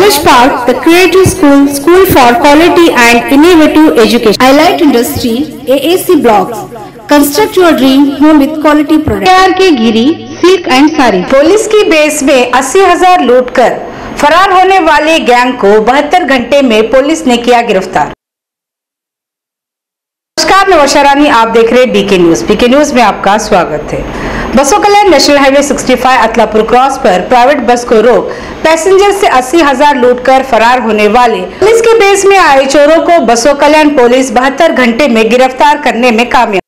College Park, the Creative School, School for Quality and Innovative Education. Highlight Industry, AAC Blocks. Construct your dream home with quality products. KRK Giri, Silk and Sari. Police की base में 80,000 लूट कर फरार होने वाले gang को 72 घंटे में पुलिस ने किया गिरफ्तार। नमस्कार, नवशा रानी, आप देख रहे हैं बीके न्यूज। बीके न्यूज में आपका स्वागत है। बसों कल्याण नेशनल हाईवे 65 अतलापुर क्रॉस पर प्राइवेट बस को रोक पैसेंजर से 80,000 लूटकर फरार होने वाले पुलिस के बेस में आए चोरों को बसों कल्याण पुलिस 72 घंटे में गिरफ्तार करने में कामयाब।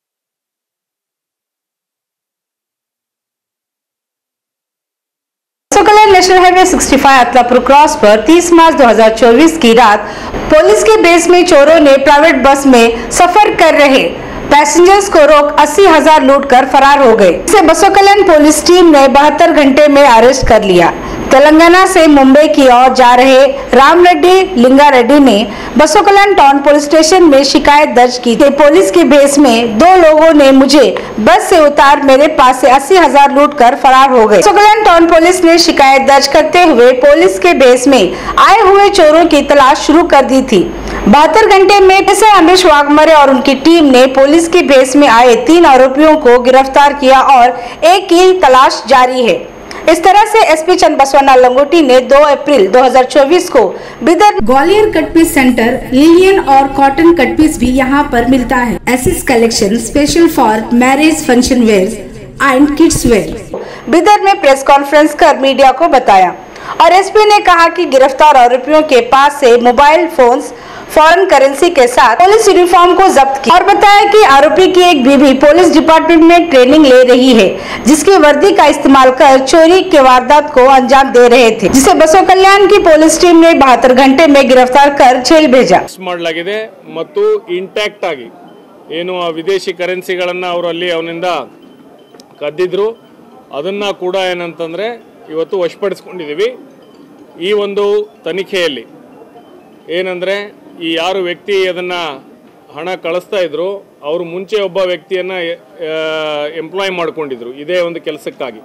नेशनल हाईवे 65 अतलापुर क्रॉस पर 30 मार्च 2024 की रात पुलिस के बेस में चोरों ने प्राइवेट बस में सफर कर रहे पैसेंजर्स को रोक 80,000 लूटकर फरार हो गए। इसे बसों कल्याण पुलिस टीम ने 72 घंटे में अरेस्ट कर लिया। तेलंगाना से मुंबई की ओर जा रहे राम रेड्डी लिंगा रेड्डी ने बसों कल्याण टाउन पुलिस स्टेशन में शिकायत दर्ज की थी। पुलिस के बेस में दो लोगों ने मुझे बस से उतार मेरे पास से 80,000 लूट कर फरार हो गए। बसों कल्याण टाउन पुलिस ने शिकायत दर्ज करते हुए पुलिस के बेस में आए हुए चोरों की तलाश शुरू कर दी थी। 72 घंटे में अमिश वाघमरे और उनकी टीम ने पुलिस के बेस में आए 3 आरोपियों को गिरफ्तार किया और एक की तलाश जारी है। इस तरह से एसपी चंद बसवन्ना लंगोटी ने 2 अप्रैल 2024 को Bidar Gwalior cut piece centre linen और कॉटन कट पीस भी यहां पर मिलता है। एसिस collection special for marriage function wear and kids wear Bidar में प्रेस कॉन्फ्रेंस कर मीडिया को बताया और एसपी ने कहा कि गिरफ्तार आरोपियों के पास से मोबाइल फोन्स फॉरेन करेंसी के साथ पुलिस यूनिफॉर्म को जब्त किया और बताया कि आरोपी की एक बीवी पुलिस डिपार्टमेंट में ट्रेनिंग ले रही है, जिसकी वर्दी का इस्तेमाल कर चोरी के वारदात को अंजाम दे रहे थे, जिसे बसों कल्याण की पुलिस टीम ने 72 घंटे में गिरफ्तार कर जेल भेजा। इंटैक्ट आगी ಏನು ವಿದೇಶಿ ಕರೆನ್ಸಿಗಳನ್ನು ಅವರು ಅಲ್ಲಿ ಅವನಿಂದ ಕದ್ದಿದ್ರು, ಅದನ್ನ ಕೂಡ ಏನಂತಂದ್ರೆ ಇವತ್ತು ವಶಪಡಿಸಿಕೊಂಡಿದ್ದೀವಿ। ಈ ಒಂದು ತನಿಖೆಯಲ್ಲಿ ಏನಂದ್ರೆ ಈ ಯಾರು ವ್ಯಕ್ತಿ ಅದನ್ನ ಹಣ ಕಳಿಸ್ತಾ ಇದ್ರು ಅವರು ಮುಂಚೆ ಒಬ್ಬ ವ್ಯಕ್ತಿಯನ್ನ ಎಂಪ್ಲಾಯ್ ಮಾಡ್ಕೊಂಡಿದ್ರು ಇದೇ ಒಂದು ಕೆಲಸಕ್ಕಾಗಿ।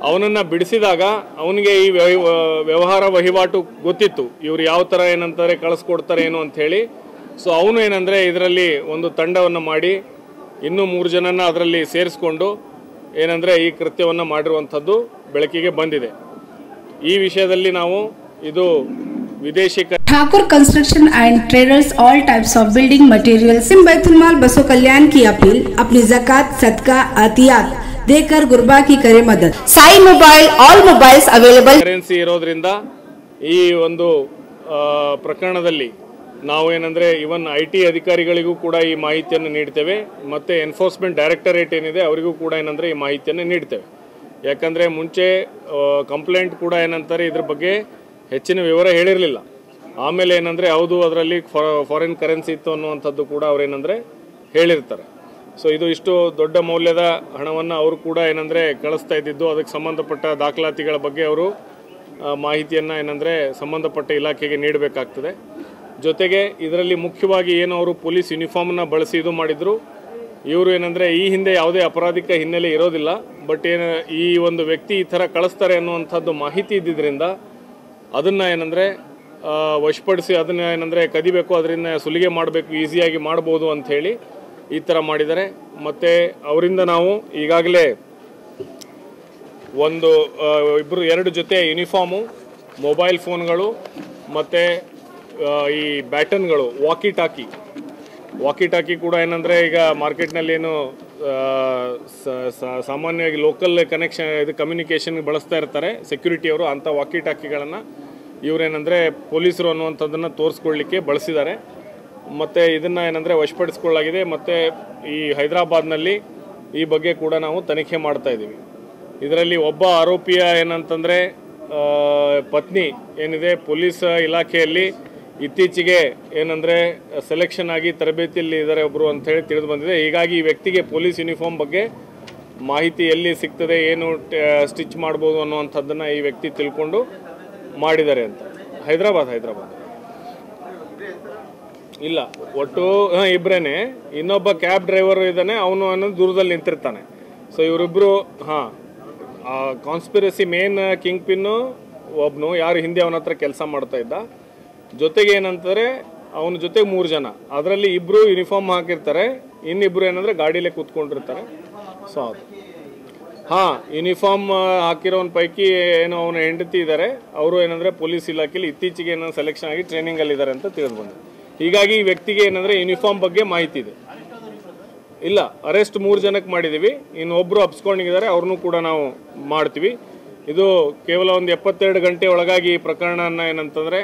ಅವನನ್ನ ಬಿಡಿಸಿದಾಗ ಅವನಿಗೆ ಈ ವ್ಯವಹಾರ ವಹಿವಾಟು ಗೊತ್ತಿತ್ತು, ಇವರು ಯಾವ ತರ ಏನಂತಾರೆ ಕಳಿಸ್ಕೊಡ್ತಾರೆ ಏನು ಅಂತ ಹೇಳಿ। ಸೊ ಅವನು ಏನಂದ್ರೆ ಇದರಲ್ಲಿ ಒಂದು ತಂಡವನ್ನು ಮಾಡಿ ಇನ್ನೂ 3 ಜನನ್ನ ಅದರಲ್ಲಿ ಸೇರಿಸಿಕೊಂಡು ಏನಂದ್ರೆ ಈ ಕೃತ್ಯವನ್ನು ಮಾಡಿರುವಂತದ್ದು ಬೆಳಕಿಗೆ ಬಂದಿದೆ। ಈ ವಿಷಯದಲ್ಲಿ ನಾವು ಇದು विदेशी Thakur construction and traders all types of building materials in Baitulmal बसों कल्याण की अपील अपनी ज़कात सदका अतियात देकर गुरबा की करे मदद। Sai mobile all mobiles available currency ಇರೋದ್ರಿಂದ ಈ ಒಂದು ಪ್ರಕರಣದಲ್ಲಿ ನಾವು ಏನಂದ್ರೆ ಇವನ್ ಐಟಿ ಅಧಿಕಾರಿಗಳಿಗೂ ಕೂಡ ಈ ಮಾಹಿತಿಯನ್ನು ನೀಡ್ತೇವೆ, ಮತ್ತೆ ಎನ್ಫೋರ್ಸ್ಮೆಂಟ್ ಡೈರೆಕ್ಟರೇಟ್ ಏನಿದೆ ಅವರಿಗೂ ಕೂಡ ಏನಂದ್ರೆ ಈ ಮಾಹಿತಿಯನ್ನು ನೀಡ್ತೇವೆ। ಯಾಕಂದ್ರೆ ಮುಂಚೆ ಕಂಪ್ಲೇಂಟ್ ಕೂಡ ಏನಂತಾರೆ ಇದ್ರ ಬಗ್ಗೆ ಹೆಚ್ಚಿನ ವಿವರ ಹೇಳಿರಲಿಲ್ಲ, ಆಮೇಲೆ ಏನಂದ್ರೆ ಹೌದು ಅದರಲ್ಲಿ ಫಾರಿನ್ ಕರೆನ್ಸಿ ಇತ್ತು ಅನ್ನುವಂಥದ್ದು ಕೂಡ ಅವರು ಏನಂದ್ರೆ ಹೇಳಿರ್ತಾರೆ। ಸೊ ಇದು ಇಷ್ಟು ದೊಡ್ಡ ಮೌಲ್ಯದ ಹಣವನ್ನು ಅವರು ಕೂಡ ಏನಂದ್ರೆ ಕಳಿಸ್ತಾ ಇದ್ದಿದ್ದು, ಅದಕ್ಕೆ ಸಂಬಂಧಪಟ್ಟ ದಾಖಲಾತಿಗಳ ಬಗ್ಗೆ ಅವರು ಮಾಹಿತಿಯನ್ನು ಏನಂದ್ರೆ ಸಂಬಂಧಪಟ್ಟ ಇಲಾಖೆಗೆ ನೀಡಬೇಕಾಗ್ತದೆ। ಜೊತೆಗೆ ಇದರಲ್ಲಿ ಮುಖ್ಯವಾಗಿ ಏನು ಅವರು ಪೊಲೀಸ್ ಯೂನಿಫಾರ್ಮ್ನ ಬಳಸಿ ಇದು ಮಾಡಿದ್ರು, ಇವರು ಏನಂದ್ರೆ ಈ ಹಿಂದೆ ಯಾವುದೇ ಅಪರಾಧಿಕ ಹಿನ್ನೆಲೆ ಇರೋದಿಲ್ಲ, ಬಟ್ ಏನು ಈ ಒಂದು ವ್ಯಕ್ತಿ ಈ ಥರ ಕಳಿಸ್ತಾರೆ ಅನ್ನುವಂಥದ್ದು ಮಾಹಿತಿ ಇದ್ದಿದ್ದರಿಂದ ಅದನ್ನು ಏನಂದರೆ ವಶಪಡಿಸಿ ಅದನ್ನು ಏನಂದರೆ ಕದಿಬೇಕು, ಅದರಿಂದ ಸುಲಿಗೆ ಮಾಡಬೇಕು, ಈಸಿಯಾಗಿ ಮಾಡ್ಬೋದು ಅಂಥೇಳಿ ಈ ಥರ ಮಾಡಿದ್ದಾರೆ। ಮತ್ತು ಅವರಿಂದ ನಾವು ಈಗಾಗಲೇ ಒಂದು 2 ಜೊತೆ ಯೂನಿಫಾರ್ಮು, ಮೊಬೈಲ್ ಫೋನ್ಗಳು ಮತ್ತು ಈ ಬ್ಯಾಟನ್ಗಳು, ವಾಕಿ ಟಾಕಿ ಕೂಡ ಏನಂದರೆ ಈಗ ಮಾರ್ಕೆಟ್ನಲ್ಲಿ ಏನು ಸಾಮಾನ್ಯವಾಗಿ ಲೋಕಲ್ ಕಮ್ಯುನಿಕೇಷನ್ಗೆ ಬಳಸ್ತಾ ಇರ್ತಾರೆ ಸೆಕ್ಯೂರಿಟಿಯವರು, ಅಂಥ ವಾಕಿ ಟಾಕಿಗಳನ್ನು ಇವರೇನೆಂದರೆ ಪೊಲೀಸರು ಅನ್ನುವಂಥದ್ದನ್ನು ತೋರಿಸ್ಕೊಳ್ಳಿಕ್ಕೆ ಬಳಸಿದ್ದಾರೆ। ಮತ್ತು ಇದನ್ನು ಏನಂದರೆ ವಶಪಡಿಸ್ಕೊಳ್ಳಾಗಿದೆ। ಮತ್ತು ಈ ಹೈದರಾಬಾದ್ನಲ್ಲಿ ಈ ಬಗ್ಗೆ ಕೂಡ ನಾವು ತನಿಖೆ ಮಾಡ್ತಾ ಇದ್ದೀವಿ। ಇದರಲ್ಲಿ ಒಬ್ಬ ಆರೋಪಿಯ ಏನಂತಂದರೆ ಪತ್ನಿ ಏನಿದೆ ಪೊಲೀಸ್ ಇಲಾಖೆಯಲ್ಲಿ ಇತ್ತೀಚೆಗೆ ಏನಂದರೆ ಸೆಲೆಕ್ಷನ್ ಆಗಿ ತರಬೇತಿಯಲ್ಲಿ ಇದ್ದಾರೆ ಒಬ್ಬರು ಅಂಥೇಳಿ ತಿಳಿದು ಬಂದಿದೆ। ಹೀಗಾಗಿ ಈ ವ್ಯಕ್ತಿಗೆ ಪೊಲೀಸ್ ಯೂನಿಫಾರ್ಮ್ ಬಗ್ಗೆ ಮಾಹಿತಿ ಎಲ್ಲಿ ಸಿಗ್ತದೆ, ಏನು ಸ್ಟಿಚ್ ಮಾಡ್ಬೋದು ಅನ್ನುವಂಥದ್ದನ್ನು ಈ ವ್ಯಕ್ತಿ ತಿಳ್ಕೊಂಡು ಮಾಡಿದ್ದಾರೆ ಅಂತ। ಹೈದರಾಬಾದ್ ಇಲ್ಲ, ಒಟ್ಟು ಇಬ್ಬರೇನೆ, ಇನ್ನೊಬ್ಬ ಕ್ಯಾಬ್ ಡ್ರೈವರ್ ಇದ್ದಾನೆ, ಅವನು ಅನ್ನೋದು ದೂರದಲ್ಲಿ ನಿಂತಿರ್ತಾನೆ। ಸೊ ಇವರಿಬ್ಬರು ಕಾನ್ಸ್ಪಿರಸಿ ಮೇನ್ ಕಿಂಗ್ ಪಿನ್ನು ಒಬ್ಬನು ಯಾರು ಹಿಂದೆ ಅವನ ಹತ್ರ ಕೆಲಸ ಮಾಡ್ತಾ ಇದ್ದ, ಜೊತೆಗೆ ಏನಂತಾರೆ ಅವನ ಜೊತೆ 3 ಜನ, ಅದರಲ್ಲಿ ಇಬ್ಬರು ಯೂನಿಫಾರ್ಮ್ ಹಾಕಿರ್ತಾರೆ, ಇನ್ನಿಬ್ಬರು ಏನಂದರೆ ಗಾಡೀಲೇ ಕೂತ್ಕೊಂಡಿರ್ತಾರೆ. ಸೊ ಅದು ಹಾಂ, ಯೂನಿಫಾರ್ಮ್ ಹಾಕಿರೋನ ಪೈಕಿ ಏನೋ ಅವನ ಹೆಂಡತಿ ಇದ್ದಾರೆ, ಅವರು ಏನಂದರೆ ಪೊಲೀಸ್ ಇಲಾಖೆಯಲ್ಲಿ ಇತ್ತೀಚೆಗೆ ಏನೋ ಸೆಲೆಕ್ಷನ್ ಆಗಿ ಟ್ರೈನಿಂಗಲ್ಲಿದ್ದಾರೆ ಅಂತ ತಿಳಿದು ಬಂದಿದೆ. ಹೀಗಾಗಿ ಈ ವ್ಯಕ್ತಿಗೆ ಏನಂದರೆ ಯೂನಿಫಾರ್ಮ್ ಬಗ್ಗೆ ಮಾಹಿತಿ ಇದೆ. ಇಲ್ಲ, ಅರೆಸ್ಟ್ 3 ಜನಕ್ಕೆ ಮಾಡಿದ್ದೀವಿ, ಇನ್ನೊಬ್ಬರು ಅಪ್ಸ್ಕೊಂಡಿದ್ದಾರೆ, ಅವ್ರನ್ನೂ ಕೂಡ ನಾವು ಮಾಡ್ತೀವಿ. ಇದು ಕೇವಲ ಒಂದು 72 ಗಂಟೆ ಒಳಗಾಗಿ ಈ ಪ್ರಕರಣನ ಏನಂತಂದರೆ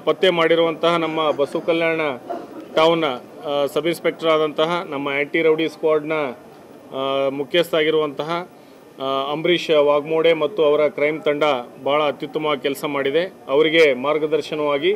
ಪತ್ತೆ ಮಾಡಿರುವಂತಹ ನಮ್ಮ ಬಸವ ಕಲ್ಯಾಣ ಟೌನ್ನ ಸಬ್ ಇನ್ಸ್ಪೆಕ್ಟರ್ ಆದಂತಹ ನಮ್ಮ ಆ್ಯಂಟಿ ರೌಡಿ ಸ್ಕ್ವಾಡ್ನ ಮುಖ್ಯಸ್ಥ ಆಗಿರುವಂತಹ ಅಂಬರೀಷ್ ವಾಗ್ಮೋಡೆ ಮತ್ತು ಅವರ ಕ್ರೈಮ್ ತಂಡ ಭಾಳ ಅತ್ಯುತ್ತಮವಾಗಿ ಕೆಲಸ ಮಾಡಿದೆ. ಅವರಿಗೆ ಮಾರ್ಗದರ್ಶನವಾಗಿ